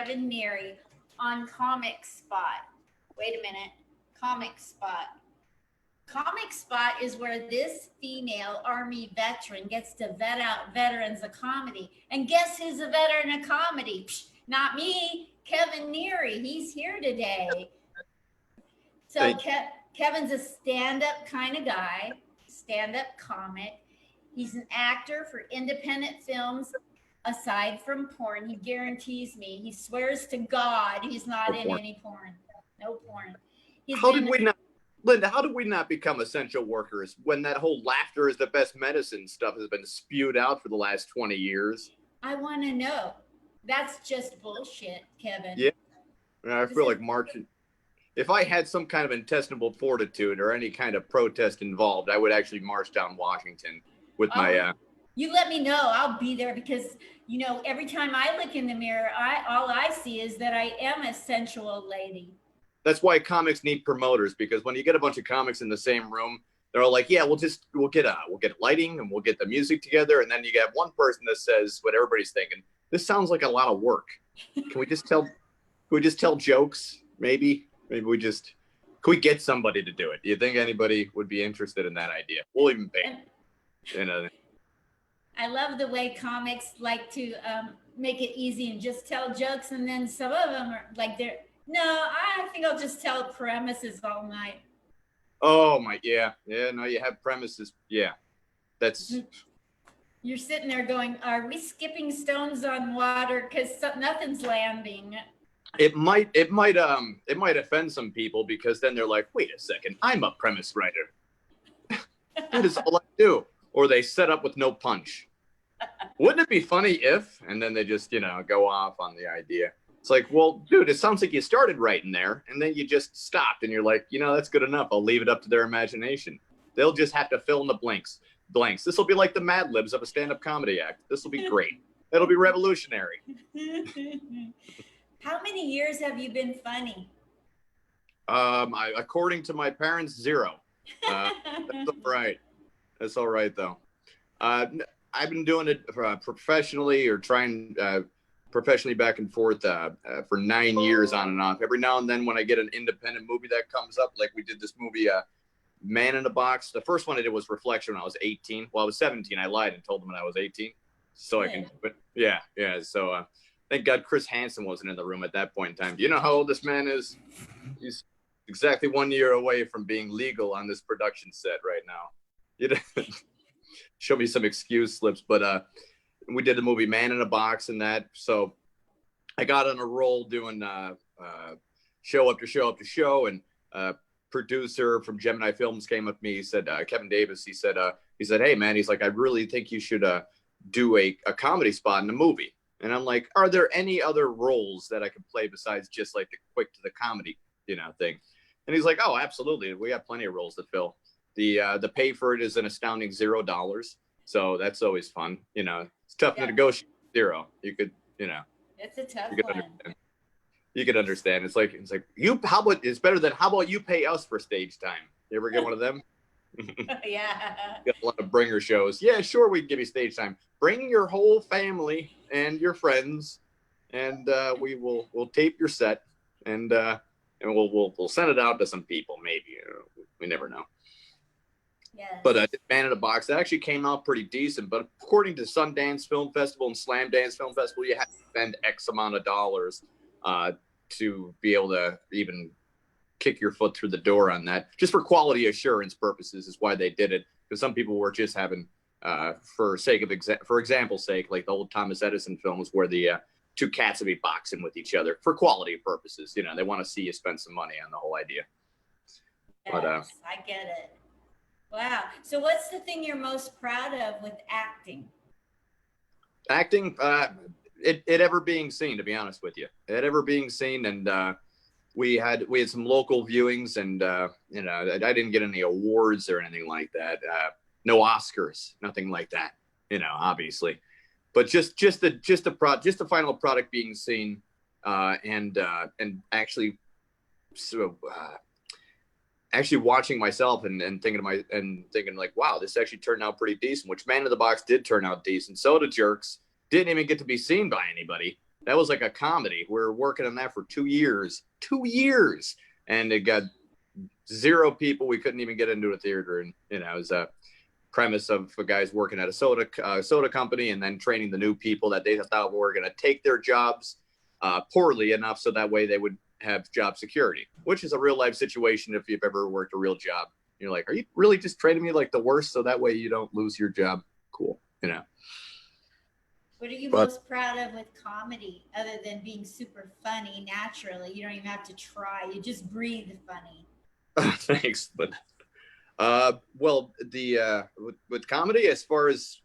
Kevin Neary on Comic Spot. Wait a minute. Comic Spot. Comic Spot is where this female Army veteran gets to vet out veterans of comedy. And guess who's a veteran of comedy? Psh, not me, Kevin Neary. He's here today. So Kevin's a stand-up kind of guy, stand-up comic. He's an actor for independent films aside from porn. He guarantees me, he swears to God he's not in any porn. No porn. Linda, how did we not become essential workers when that whole laughter is the best medicine stuff has been spewed out for the last 20 years? I want to know. That's just bullshit, Kevin. Yeah. I feel like marching. If I had some kind of intestinal fortitude or any kind of protest involved, I would actually march down Washington with my... You let me know. I'll be there because, you know, every time I look in the mirror, all I see is that I am a sensual lady. That's why comics need promoters, because when you get a bunch of comics in the same room, they're all like, yeah, we'll get lighting and we'll get the music together. And then you get one person that says what everybody's thinking. This sounds like a lot of work. Can we just tell jokes? Maybe can we get somebody to do it? Do you think anybody would be interested in that idea? We'll even pay. I love the way comics like to make it easy and just tell jokes. And then some of them are like, I think I'll just tell premises all night. Oh my, yeah. No, you have premises. Yeah, that's. You're sitting there going, "Are we skipping stones on water? Because nothing's landing." It might offend some people because then they're like, "Wait a second, I'm a premise writer. That is all I do." Or they set up with no punch. Wouldn't it be funny if? And then they just go off on the idea. It's like, well, dude, it sounds like you started right in there and then you just stopped and you're like, that's good enough. I'll leave it up to their imagination. They'll just have to fill in the blanks. This will be like the Mad Libs of a stand-up comedy act. This will be great. It'll be revolutionary. How many years have you been funny? According to my parents, 0. That's all right. That's all right, though. I've been doing it professionally or trying professionally back and forth for 9 years on and off. Every now and then when I get an independent movie that comes up, like we did this movie, Man in a Box. The first one I did was Reflection when I was 18. Well, I was 17. I lied and told them when I was 18. So I can, but yeah. So thank God Chris Hansen wasn't in the room at that point in time. Do you know how old this man is? He's exactly 1 year away from being legal on this production set right now. Show me some excuse slips, but we did the movie Man in a Box and that. So I got on a roll doing show up to show, and producer from Gemini Films came up to me. He said, Kevin Davis, he said, hey man, he's like, I really think you should do a comedy spot in the movie. And I'm like, are there any other roles that I could play besides just like the quick to the comedy, thing? And he's like, oh, absolutely. We have plenty of roles to fill. The pay for it is an astounding $0. So that's always fun. It's tough to negotiate 0. You could, It's a tough one. You could understand. It's like it's better than how about you pay us for stage time? You ever get one of them? Yeah. Got a lot of bringer shows. Yeah, sure, we can give you stage time. Bring your whole family and your friends, and we'll tape your set, and we'll send it out to some people. Maybe we never know. Yes. But Man in a Box, that actually came out pretty decent. But according to Sundance Film Festival and Slam Dance Film Festival, you have to spend X amount of dollars to be able to even kick your foot through the door on that. Just for quality assurance purposes is why they did it. Because some people were just having, for example's sake, like the old Thomas Edison films where the two cats would be boxing with each other for quality purposes. They want to see you spend some money on the whole idea. Yes, but, I get it. Wow. So what's the thing you're most proud of with acting? Acting, it ever being seen, to be honest with you. It ever being seen, and we had some local viewings, and I didn't get any awards or anything like that. No Oscars, nothing like that. Obviously, but just the final product being seen, and actually, actually watching myself and thinking like, wow, this actually turned out pretty decent, which Man in the Box did turn out decent. So did Jerks. Didn't even get to be seen by anybody, that was like a comedy. We were working on that for 2 years, and it got 0 people. We couldn't even get into a theater, and it was a premise of guys working at a soda company and then training the new people that they thought were going to take their jobs poorly enough so that way they would have job security, which is a real life situation. If you've ever worked a real job, you're like, are you really just training me like the worst so that way you don't lose your job? Cool. What are you most proud of with comedy other than being super funny naturally? You don't even have to try. You just breathe funny. Thanks. But well, the with comedy, as far as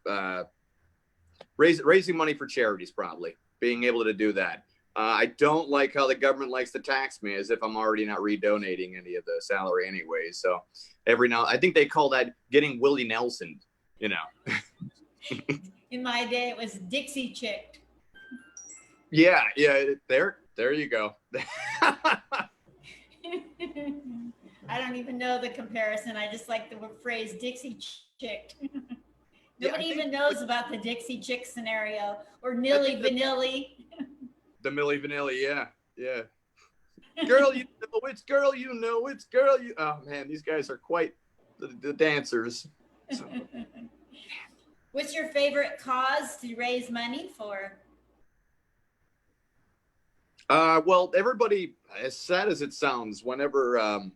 raising money for charities, probably being able to do that. I don't like how the government likes to tax me as if I'm already not redonating any of the salary anyway. So every now, I think they call that getting Willie Nelson, In my day, it was Dixie chicked. Yeah. There you go. I don't even know the comparison. I just like the phrase Dixie chicked. Nobody even knows about the Dixie chick scenario or Nilly Vanilli. The Milli Vanilli, yeah. Girl, it's girl, it's girl, Oh man, these guys are quite the dancers. So. What's your favorite cause to raise money for? Well, everybody, as sad as it sounds, whenever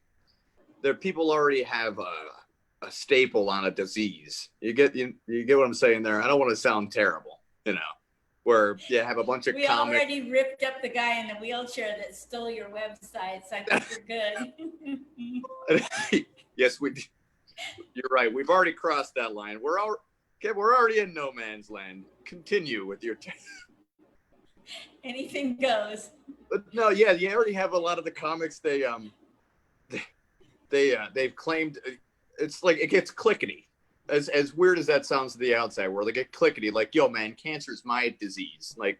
there people already have a staple on a disease, you get what I'm saying there. I don't want to sound terrible, where you have a bunch of we comics. Already ripped up the guy in the wheelchair that stole your website, so I think you're good. Yes, you're right. We've already crossed that line. We're already in no man's land. Continue with your anything goes. But no, yeah, you already have a lot of the comics. They've claimed it's like it gets clickety. As weird as that sounds to the outside world, they get clickety. Like, yo, man, cancer's my disease. Like,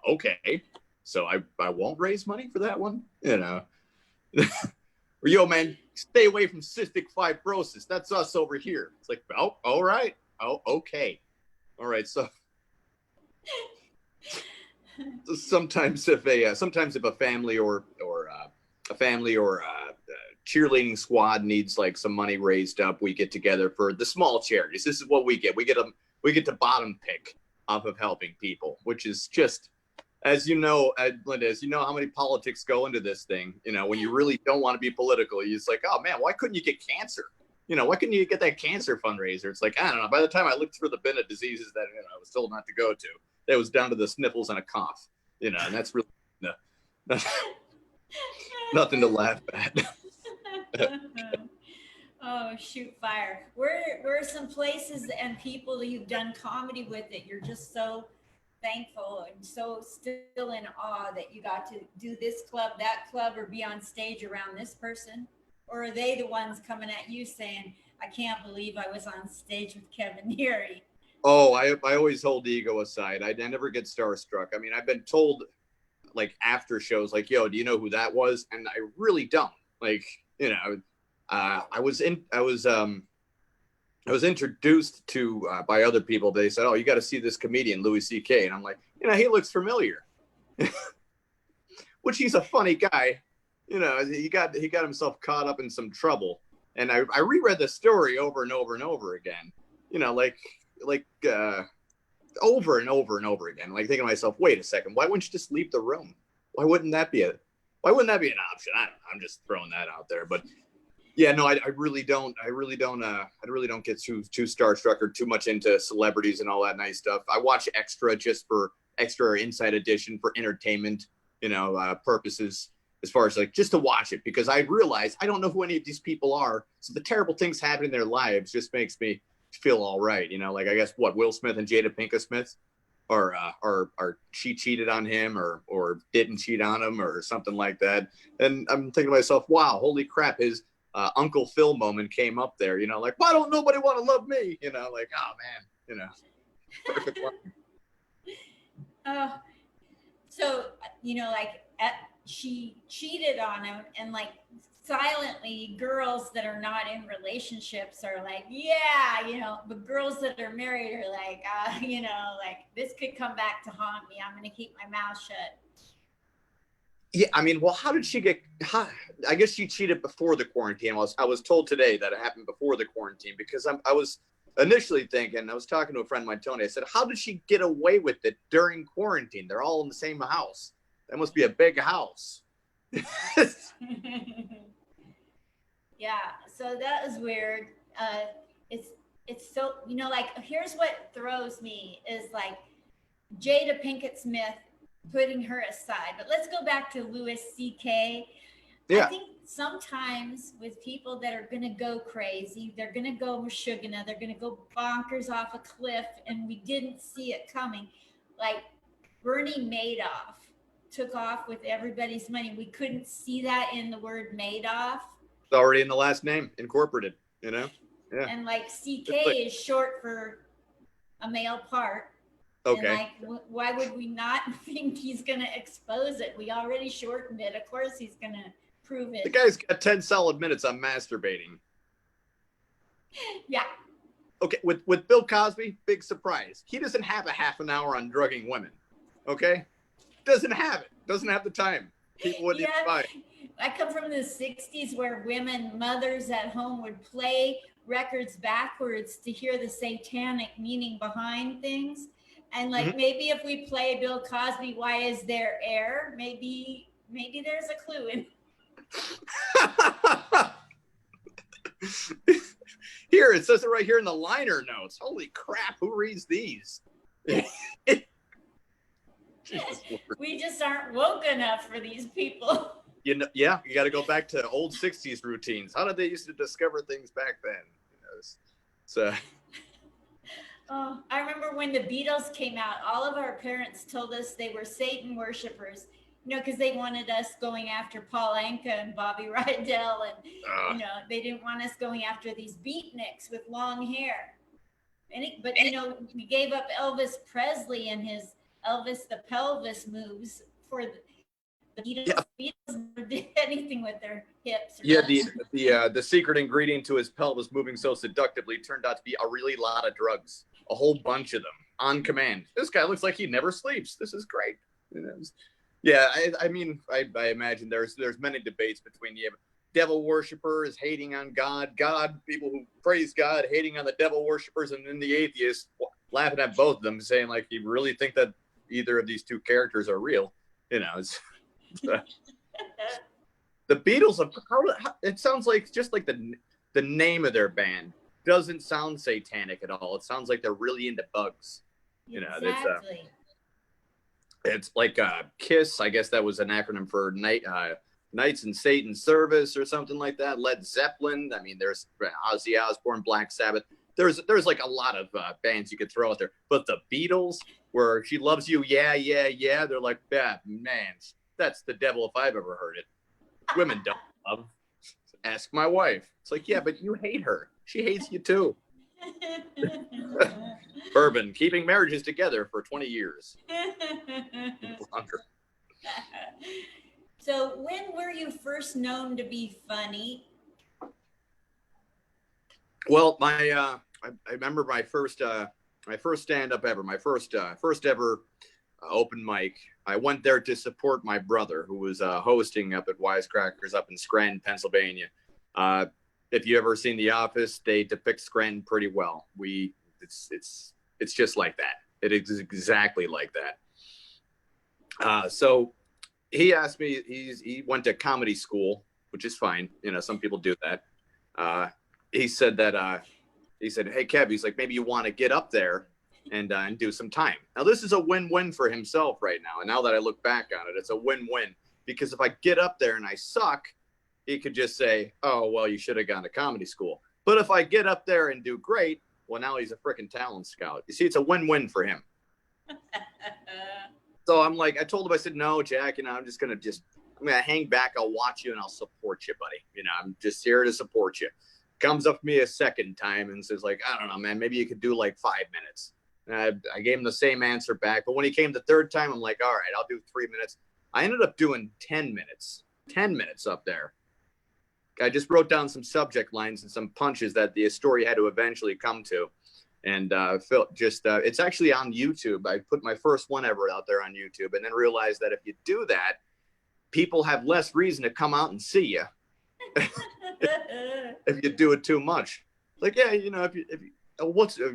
okay, so I won't raise money for that one, Or yo, man, stay away from cystic fibrosis. That's us over here. It's like, oh, all right, oh, okay, all right. So sometimes if a family or cheerleading squad needs like some money raised up, we get together for the small charities. This is what we get. We get to bottom pick off of helping people, which is just, as you know, Linda, as you know how many politics go into this thing. When you really don't want to be political, you're just like, oh man, why couldn't you get cancer? Why couldn't you get that cancer fundraiser? It's like, I don't know. By the time I looked through the bin of diseases that I was told not to go to, it was down to the sniffles and a cough. And that's really nothing to laugh at. Oh, shoot fire. Where are some places and people that you've done comedy with that you're just so thankful and so still in awe that you got to do this club, that club, or be on stage around this person? Or are they the ones coming at you saying, I can't believe I was on stage with Kevin Neary? Oh, I always hold ego aside. I never get starstruck. I mean, I've been told like after shows, like, yo, do you know who that was? And I really don't. Like, I was introduced to by other people. They said, oh, you got to see this comedian, Louis C.K. And I'm like, he looks familiar, which he's a funny guy. He got himself caught up in some trouble. And I reread the story over and over and over again, over and over and over again, like thinking to myself, wait a second, why wouldn't you just leave the room? Why wouldn't that be an option? I don't know, I'm just throwing that out there. But yeah, no, I really don't get too starstruck or too much into celebrities and all that nice stuff. I watch Extra just for extra inside edition for entertainment, purposes, as far as like just to watch it, because I realize I don't know who any of these people are. So the terrible things happening in their lives just makes me feel all right. Like, I guess what, Will Smith and Jada Pinkett Smith or she cheated on him or didn't cheat on him or something like that. And I'm thinking to myself, wow, holy crap, his Uncle Phil moment came up there, like, why don't nobody want to love me? Like, oh man, perfect line. So, like she cheated on him, and like silently, girls that are not in relationships are like, yeah, but girls that are married are like, like this could come back to haunt me. I'm going to keep my mouth shut. Yeah, I mean, well, how did she get? I guess she cheated before the quarantine. I was told today that it happened before the quarantine because I was initially thinking. I was talking to a friend of mine, Tony. I said, "How did she get away with it during quarantine? They're all in the same house. That must be a big house." Yeah, so that was weird. It's so like here's what throws me is like Jada Pinkett Smith putting her aside. But let's go back to Louis C.K. I Yeah. think sometimes with people that are going to go crazy, they're going to go Meshuggah, they're going to go bonkers off a cliff, and we didn't see it coming. Like Bernie Madoff took off with everybody's money. We couldn't see that in the word Madoff. It's already in the last name, incorporated, Yeah. And like CK is short for a male part. Okay. And like, why would we not think he's going to expose it? We already shortened it. Of course, he's going to prove it. The guy's got 10 solid minutes on masturbating. Yeah. Okay, with Bill Cosby, big surprise. He doesn't have a half an hour on drugging women. Okay? Doesn't have it. Doesn't have the time. People wouldn't even buy it. I come from the 60s where women, mothers at home would play records backwards to hear the satanic meaning behind things. And like maybe if we play Bill Cosby, Why Is There Air? Maybe there's a clue in. Here, it says it right here in the liner notes. Holy crap, who reads these? We just aren't woke enough for these people. Yeah, you got to go back to old 60s routines. How did they used to discover things back then? So. Oh, I remember when the Beatles came out, all of our parents told us they were Satan worshipers, because they wanted us going after Paul Anka and Bobby Rydell, and, they didn't want us going after these beatniks with long hair. But we gave up Elvis Presley and his Elvis the Pelvis moves for the Beatles. Yeah. Beatles never did anything with their hips. The secret ingredient to his pelvis moving so seductively turned out to be a really lot of drugs, a whole bunch of them on command. This guy looks like he never sleeps. This is great. Yeah, I mean, I imagine there's many debates between devil worshippers hating on God, people who praise God hating on the devil worshippers, and then the atheists laughing at both of them, saying like, you really think that either of these two characters are real? The Beatles, it sounds like just like the name of their band doesn't sound satanic at all. It sounds like they're really into bugs. Exactly. It's like KISS. I guess that was an acronym for Knights in Satan's Service or something like that. Led Zeppelin. I mean, there's Ozzy Osbourne, Black Sabbath. There's like a lot of bands you could throw out there. But the Beatles, where She Loves You, yeah, they're like, man, that's the devil if I've ever heard it. Women don't love. Ask my wife. It's like, yeah, but you hate her. She hates you too. Bourbon, keeping marriages together for 20 years. Longer. So when were you first known to be funny? Well, I remember my first stand-up ever, my first ever open mic. I went there to support my brother, who was hosting up at Wisecrackers up in Scranton, Pennsylvania. If you ever seen The Office, they depict Scranton pretty well. It's just like that. It is exactly like that. So he asked me. He went to comedy school, which is fine. Some people do that. He said, "Hey, Kev," he's like, maybe you want to get up there and do some time. Now, this is a win-win for himself right now. And now that I look back on it, it's a win-win, because if I get up there and I suck, he could just say, oh, well, you should have gone to comedy school. But if I get up there and do great, well, now he's a freaking talent scout. You see, it's a win-win for him. So I'm like, I told him, I said, no, Jack, I'm going to hang back. I'll watch you and I'll support you, buddy. I'm just here to support you. Comes up to me a second time and says like, I don't know, man, maybe you could do like 5 minutes. And I gave him the same answer back. But when he came the third time, I'm like, all right, I'll do 3 minutes. I ended up doing 10 minutes up there. I just wrote down some subject lines and some punches that the story had to eventually come to. And it's actually on YouTube. I put my first one ever out there on YouTube, and then realized that if you do that, people have less reason to come out and see you if you do it too much. Like, yeah, if you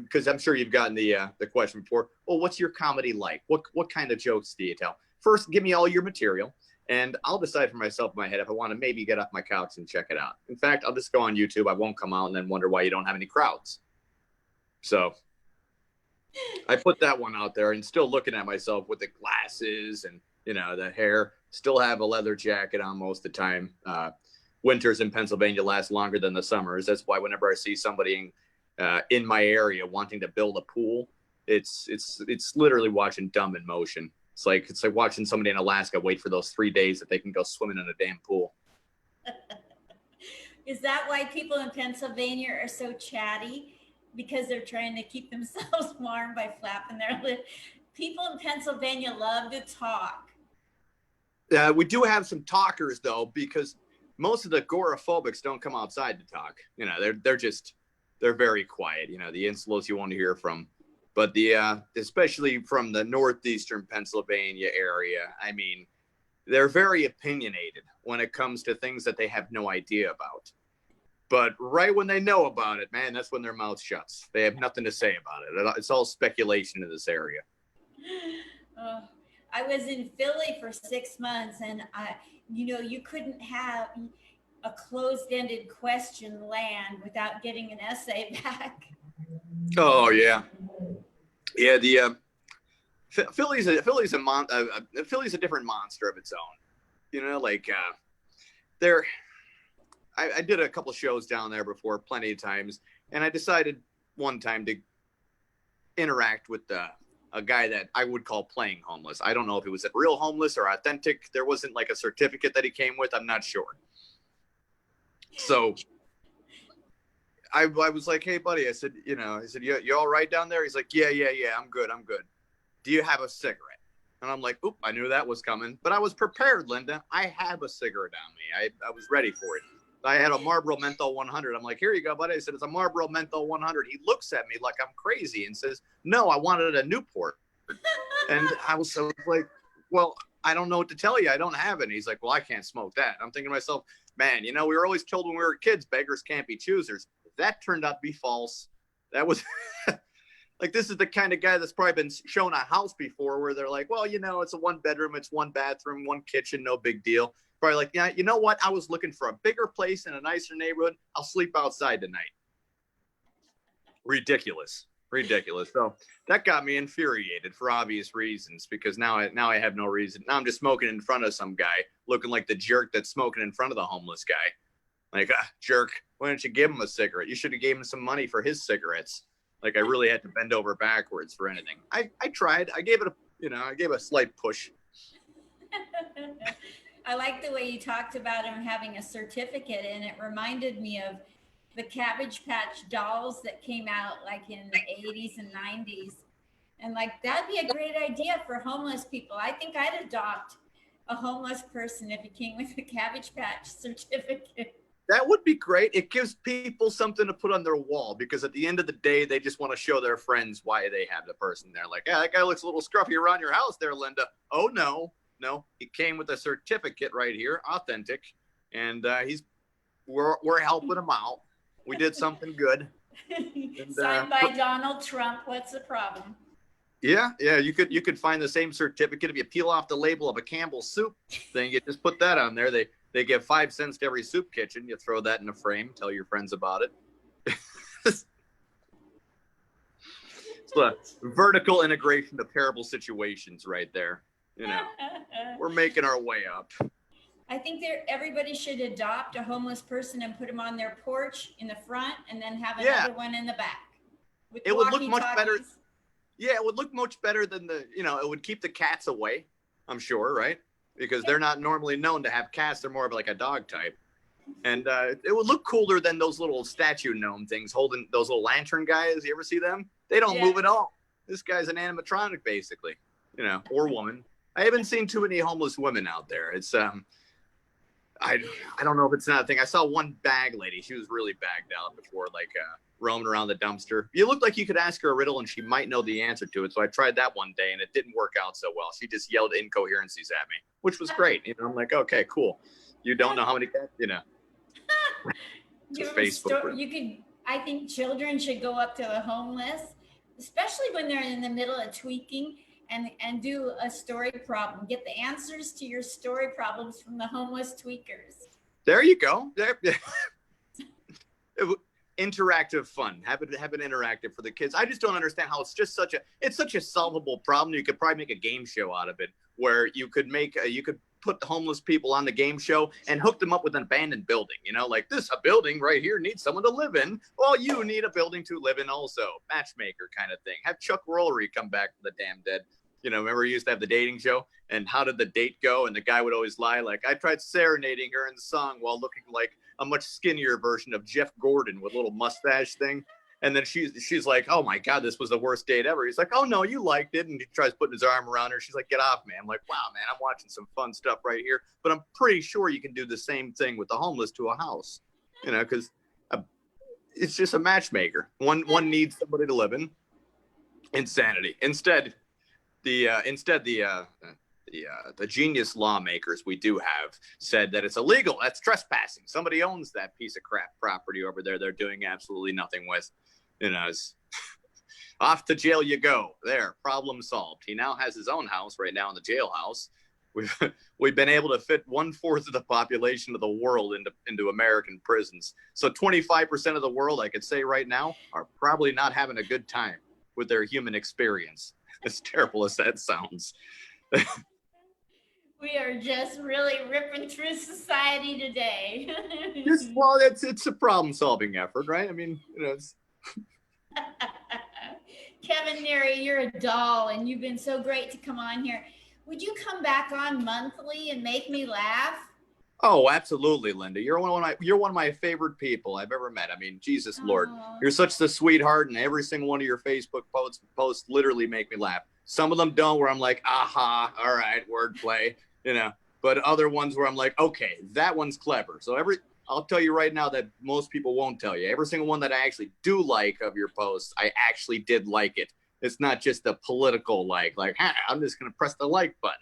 because I'm sure you've gotten the question before. Well, what's your comedy like? What kind of jokes do you tell? First, give me all your material, and I'll decide for myself in my head if I want to maybe get off my couch and check it out. In fact, I'll just go on YouTube. I won't come out and then wonder why you don't have any crowds. So I put that one out there, and still looking at myself with the glasses and the hair. Still have a leather jacket on most of the time. Winters in Pennsylvania last longer than the summers. That's why whenever I see somebody in my area wanting to build a pool, it's literally watching dumb in motion. It's like watching somebody in Alaska wait for those 3 days that they can go swimming in a damn pool. Is that why people in Pennsylvania are so chatty? Because they're trying to keep themselves warm by flapping their lip. People in Pennsylvania love to talk. We do have some talkers though, because most of the agoraphobics don't come outside to talk. They're very quiet. The insulos you want to hear from, but especially from the northeastern Pennsylvania area. I mean, they're very opinionated when it comes to things that they have no idea about. But right when they know about it, man, that's when their mouth shuts. They have nothing to say about it. It's all speculation in this area. I was in Philly for 6 months, and you couldn't have a closed-ended question land without getting an essay back. Oh yeah, yeah. Philly's a different monster of its own. I did a couple shows down there before, plenty of times, and I decided one time to interact with a guy that I would call playing homeless. I don't know if he was a real homeless or authentic. There wasn't like a certificate that he came with. I'm not sure. So I was like, hey, buddy, I said, you all right down there? He's like, yeah, I'm good. Do you have a cigarette? And I'm like, oop, I knew that was coming. But I was prepared, Linda. I have a cigarette on me. I was ready for it. I had a Marlboro Menthol 100. I'm like, here you go, buddy. I said, it's a Marlboro Menthol 100. He looks at me like I'm crazy and says, no, I wanted a Newport. And I was like, well, I don't know what to tell you. I don't have it. And he's like, well, I can't smoke that. I'm thinking to myself, man, we were always told when we were kids, beggars can't be choosers. That turned out to be false. That was like, this is the kind of guy that's probably been shown a house before where they're like, well, it's a 1 bedroom, it's 1 bathroom, 1 kitchen, no big deal. Probably like, yeah, you know what? I was looking for a bigger place in a nicer neighborhood. I'll sleep outside tonight. Ridiculous. So that got me infuriated for obvious reasons, because now I have no reason. Now I'm just smoking in front of some guy, looking like the jerk that's smoking in front of the homeless guy. Like, jerk, why don't you give him a cigarette? You should have gave him some money for his cigarettes. Like, I really had to bend over backwards for anything. I tried. I gave it I gave a slight push. I like the way you talked about him having a certificate, and it reminded me of the Cabbage Patch dolls that came out like in the 80s and 90s. And like, that'd be a great idea for homeless people. I think I'd adopt a homeless person if he came with a Cabbage Patch certificate. That would be great. It gives people something to put on their wall, because at the end of the day, they just want to show their friends why they have the person there. Like, yeah, that guy looks a little scruffy around your house there, Linda. Oh, no, he came with a certificate right here, authentic, and we're helping him out. We did something good. And, signed by Donald Trump. What's the problem? Yeah, you could find the same certificate if you peel off the label of a Campbell's soup thing. You just put that on there. They give 5 cents to every soup kitchen. You throw that in a frame. Tell your friends about it. It's a vertical integration of terrible situations right there. We're making our way up. I think everybody should adopt a homeless person and put him on their porch in the front, and then have another one in the back. It would look much better. Yeah, it would look much better than it would keep the cats away, I'm sure, right? Because they're not normally known to have cats. They're more of like a dog type. And it would look cooler than those little statue gnome things holding those little lantern guys. You ever see them? They don't move at all. This guy's an animatronic, basically, or woman. I haven't seen too many homeless women out there. It's I don't know if it's not a thing. I saw one bag lady. She was really bagged out before, like roaming around the dumpster. You looked like you could ask her a riddle and she might know the answer to it. So I tried that one day and it didn't work out so well. She just yelled incoherencies at me, which was great. You know, I'm like, okay, cool. You don't know how many cats, you know. Facebook. You could. I think children should go up to the homeless, especially when they're in the middle of tweaking, and do a story problem. Get the answers to your story problems from the homeless tweakers. There you go. There. Interactive fun. Have it interactive for the kids. I just don't understand how it's just such a solvable problem. You could probably make a game show out of it, where you could put the homeless people on the game show and hook them up with an abandoned building. You know, like a building right here needs someone to live in. Well, you need a building to live in also. Matchmaker kind of thing. Have Chuck Rollery come back from the damn dead. You know, remember he used to have the dating show? And how did the date go? And the guy would always lie, like, I tried serenading her in the song while looking like a much skinnier version of Jeff Gordon with a little mustache thing. And then she's like, oh my God, this was the worst date ever. He's like, oh no, you liked it. And he tries putting his arm around her. She's like, get off me. I'm like, wow, man, I'm watching some fun stuff right here. But I'm pretty sure you can do the same thing with the homeless to a house, you know, because it's just a matchmaker. One needs somebody to live in. Insanity. Instead, the genius lawmakers we do have said that it's illegal. That's trespassing. Somebody owns that piece of crap property over there. They're doing absolutely nothing with. You know, it's off to jail you go. There, problem solved. He now has his own house right now in the jailhouse. We've been able to fit 1/4 of the population of the world into American prisons. So 25% of the world, I could say right now, are probably not having a good time with their human experience. As terrible as that sounds. We are just really ripping through society today. Well, it's a problem-solving effort, right? I mean, you know. Kevin Neary, you're a doll, and you've been so great to come on here. Would you come back on monthly and make me laugh? Oh, absolutely, Linda. You're one of my favorite people I've ever met. I mean, Jesus Lord, you're such the sweetheart, and every single one of your Facebook posts literally make me laugh. Some of them don't, where I'm like, aha, all right, wordplay, you know. But other ones where I'm like, okay, that one's clever. So I'll tell you right now that most people won't tell you. Every single one that I actually do like of your posts, I actually did like it. It's not just a political like, I'm just gonna press the like button.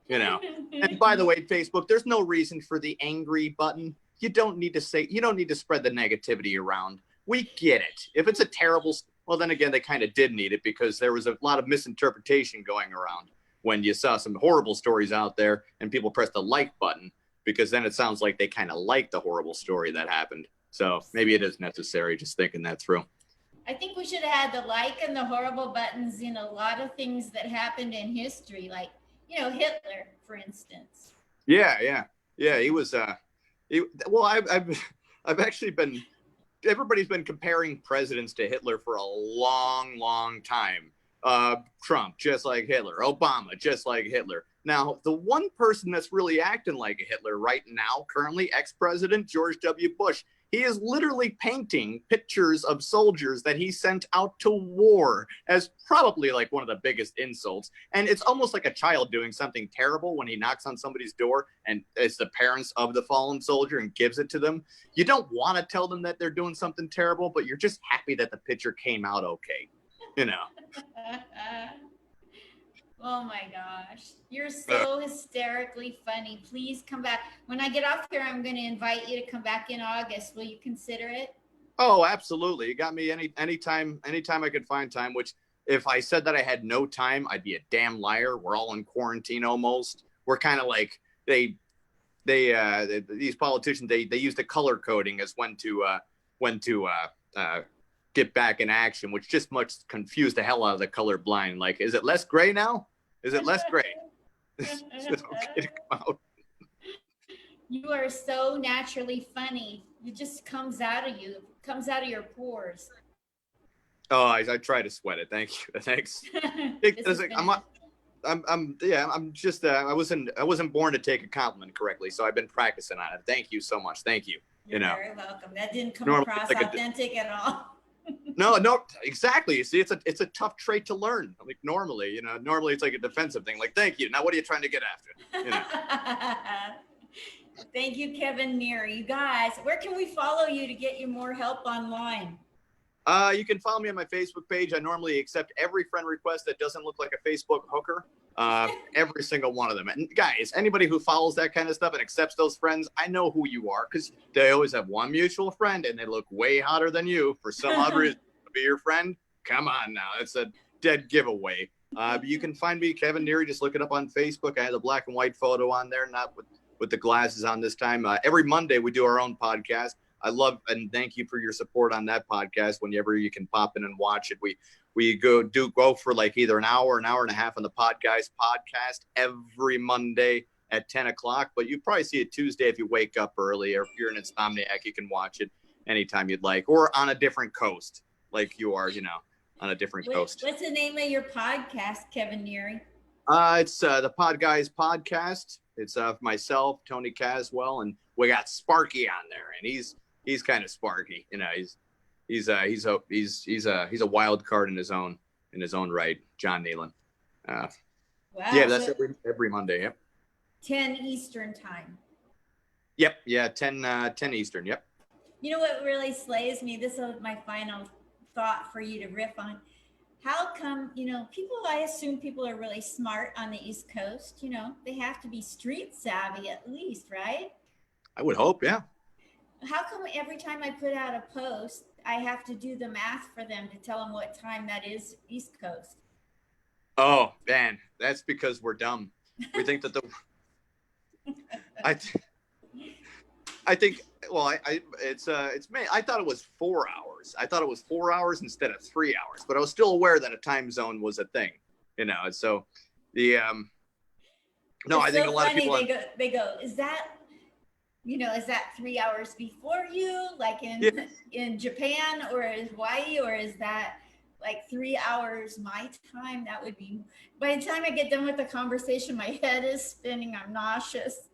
You know, and by the way, Facebook, there's no reason for the angry button. You don't need to spread the negativity around. We get it. If it's a terrible, well, then again, they kind of did need it because there was a lot of misinterpretation going around when you saw some horrible stories out there and people pressed the like button, because then it sounds like they kind of like the horrible story that happened. So maybe it is necessary, just thinking that through. I think we should have had the like and the horrible buttons in a lot of things that happened in history, like, you know, Hitler, for instance. Yeah. He was. Well, I've actually been. Everybody's been comparing presidents to Hitler for a long, long time. Trump, just like Hitler. Obama, just like Hitler. Now, the one person that's really acting like a Hitler right now, currently, ex-president George W. Bush, he is literally painting pictures of soldiers that he sent out to war as probably like one of the biggest insults. And it's almost like a child doing something terrible when he knocks on somebody's door and it's the parents of the fallen soldier and gives it to them. You don't want to tell them that they're doing something terrible, but you're just happy that the picture came out okay, you know. Oh my gosh. You're so hysterically funny. Please come back. When I get off here, I'm going to invite you to come back in August. Will you consider it? Oh, absolutely. You got me anytime I could find time, which if I said that I had no time, I'd be a damn liar. We're all in quarantine almost. We're kind of like these politicians, they use the color coding as when to get back in action, which just much confused the hell out of the colorblind. Like, is it less gray now? Is it less gray? Is it okay to come out? You are so naturally funny. It just comes out of you. It comes out of your pores. Oh, I try to sweat it. Thank you. Thanks. I wasn't born to take a compliment correctly, so I've been practicing on it. Thank you so much. Thank you. You're very welcome. That didn't come across authentic at all. No, exactly. You see, it's a tough trait to learn. Like normally it's like a defensive thing. Like, thank you. Now, what are you trying to get after? You know. Thank you, Kevin Neary. You guys, where can we follow you to get you more help online? You can follow me on my Facebook page. I normally accept every friend request that doesn't look like a Facebook hooker. Every single one of them. And guys, anybody who follows that kind of stuff and accepts those friends, I know who you are because they always have one mutual friend and they look way hotter than you for some odd reason to be your friend. Come on now. It's a dead giveaway. But you can find me, Kevin Neary. Just look it up on Facebook. I have a black and white photo on there, not with the glasses on this time. Every Monday, we do our own podcast. I love and thank you for your support on that podcast. Whenever you can pop in and watch it, we go for like either an hour and a half on the podcast every Monday at 10 o'clock. But you probably see it Tuesday if you wake up early, or if you're an insomniac, you can watch it anytime you'd like, or on a different coast, like you are, on a different coast. What's the name of your podcast, Kevin Neary? It's the Pod Guys podcast. It's myself, Tony Caswell, and we got Sparky on there, and he's kind of Sparky, he's a wild card in his own right, John Nealon. Wow. Yeah, that's every Monday. Yep. 10 Eastern time. Yep. Yeah. 10 Eastern. Yep. You know what really slays me? This is my final thought for you to riff on. How come, I assume people are really smart on the East Coast, they have to be street savvy at least, right? I would hope. Yeah. How come every time I put out a post, I have to do the math for them to tell them what time that is East Coast? Oh, man, that's because we're dumb. We think that I think, well, I thought it was 4 hours. I thought it was 4 hours instead of 3 hours, but I was still aware that a time zone was a thing, so no, I think a lot of people, they go, is that 3 hours before you, like in Japan or in Hawaii, or is that like 3 hours my time? That would be, by the time I get done with the conversation, my head is spinning. I'm nauseous.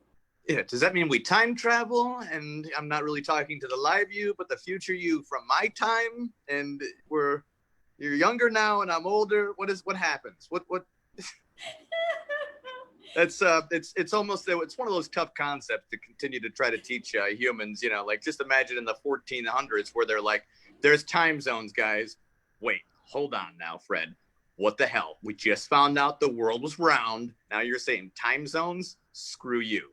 Yeah. Does that mean we time travel and I'm not really talking to the live you, but the future you from my time, and you're younger now and I'm older? What happens? What? That's it's almost, it's one of those tough concepts to continue to try to teach humans, like just imagine in the 1400s where they're like, there's time zones, guys. Wait, hold on now, Fred. What the hell? We just found out the world was round. Now you're saying time zones? Screw you.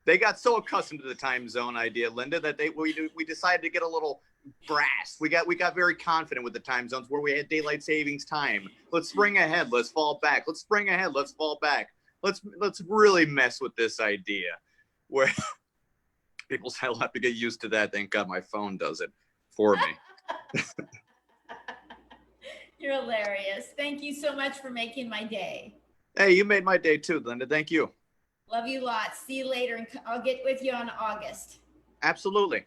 They got so accustomed to the time zone idea, Linda, that we decided to get a little brass. We got very confident with the time zones where we had daylight savings time. Let's spring ahead. Let's fall back. Let's spring ahead. Let's fall back. Let's really mess with this idea where people say, I'll have to get used to that. Thank God my phone does it for me. You're hilarious. Thank you so much for making my day. Hey, you made my day too, Linda. Thank you. Love you lots. See you later, and I'll get with you on August. Absolutely.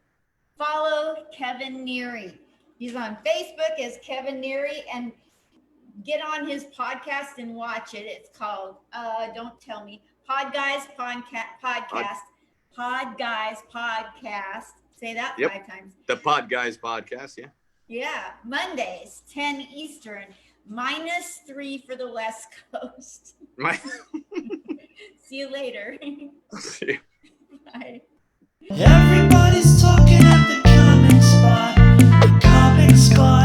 Follow Kevin Neary. He's on Facebook as Kevin Neary, and get on his podcast and watch it. It's called, don't tell me, Pod Guys Podcast. Pod Guys Podcast. Say that 5 times. The Pod Guys Podcast, yeah. Yeah, Mondays, 10 Eastern, -3 for the West Coast. See you later. See you. Bye. Everybody's talking at the comic spot. The comic spot.